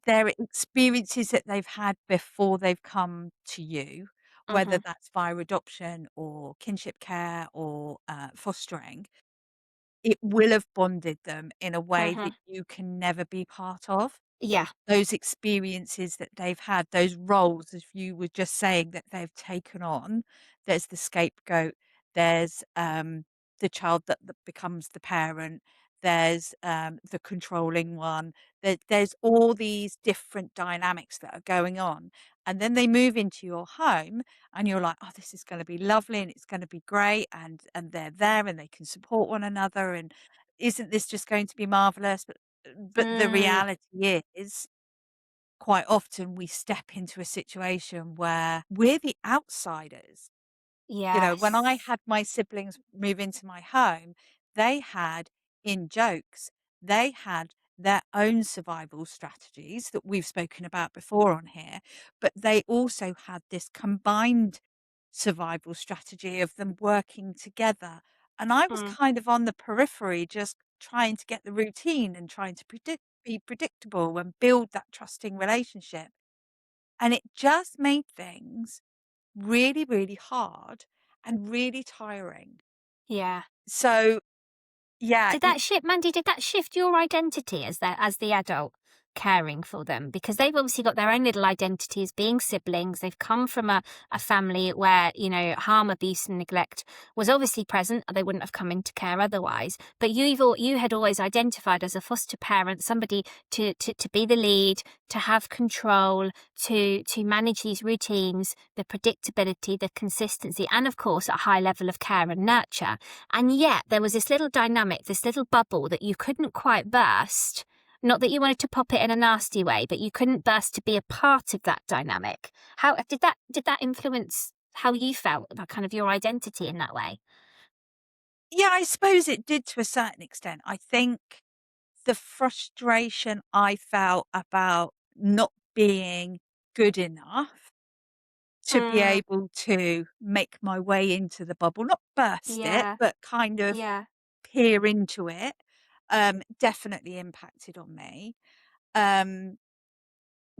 their experiences that they've had before they've come to you, whether Mhm. that's via adoption or kinship care or, fostering, it will have bonded them in a way that Mhm. you can never be part of. Yeah. Those experiences that they've had, those roles, as you were just saying, that they've taken on. There's the scapegoat, there's, the child that becomes the parent, there's, the controlling one. There's all these different dynamics that are going on, and then they move into your home, and you're like, "Oh, this is gonna be lovely, and it's gonna be great, and they're there, and they can support one another, and isn't this just going to be marvelous?" But the Mm. reality is, quite often we step into a situation where we're the outsiders. You know, when I Yes. had my siblings move into my home, they had, in jokes, they had their own survival strategies that we've spoken about before on here, but they also had this combined survival strategy of them working together. And I was Mm. kind of on the periphery, just trying to get the routine and trying to be predictable and build that trusting relationship. And it just made things really, really hard and really tiring. Yeah. So, yeah, Did that shift, Mandy, did that shift your identity as the adult caring for them? Because they've obviously got their own little identity as being siblings. They've come from a family where, harm, abuse and neglect was obviously present. They wouldn't have come into care otherwise. But you had always identified as a foster parent, somebody to be the lead, to have control, to manage these routines, the predictability, the consistency, and of course a high level of care and nurture. And yet there was this little dynamic, this little bubble that you couldn't quite burst. Not that you wanted to pop it in a nasty way, but you couldn't burst to be a part of that dynamic. How did that influence how you felt about kind of your identity in that way? yeah, I suppose it did to a certain extent. I think the frustration I felt about not being good enough to be Mm, able to make my way into the bubble, not burst it, yeah, but kind of yeah. peer into it, definitely impacted on me. Um,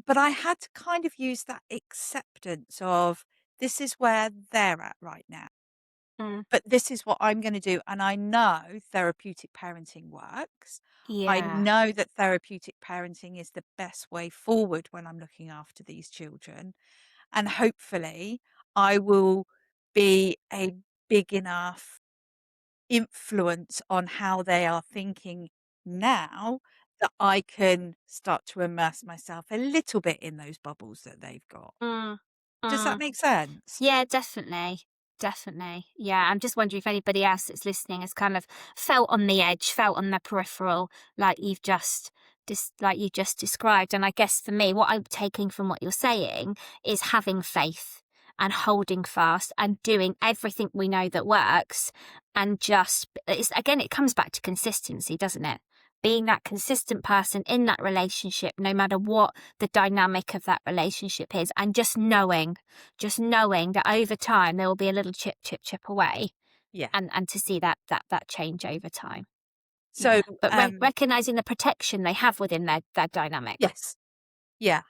but I had to kind of use that acceptance of this is where they're at right now, Mm, but this is what I'm going to do. And I know therapeutic parenting works. I yeah. know that therapeutic parenting is the best way forward when I'm looking after these children. And hopefully, I will be a big enough influence on how they are thinking now that I can start to immerse myself a little bit in those bubbles that they've got. Mm, Does that mm. make sense? Yeah, definitely. Definitely. Yeah. I'm just wondering if anybody else that's listening has kind of felt on the edge, felt on the peripheral, like you just described. And I guess for me, what I'm taking from what you're saying is having faith and holding fast and doing everything we know that works. And just again, it comes back to consistency, doesn't it? Being that consistent person in that relationship, no matter what the dynamic of that relationship is, and just knowing that over time there will be a little chip, chip, chip away, Yeah. and to see that change over time. So, Yeah, but recognizing the protection they have within their dynamic. yes. Yeah.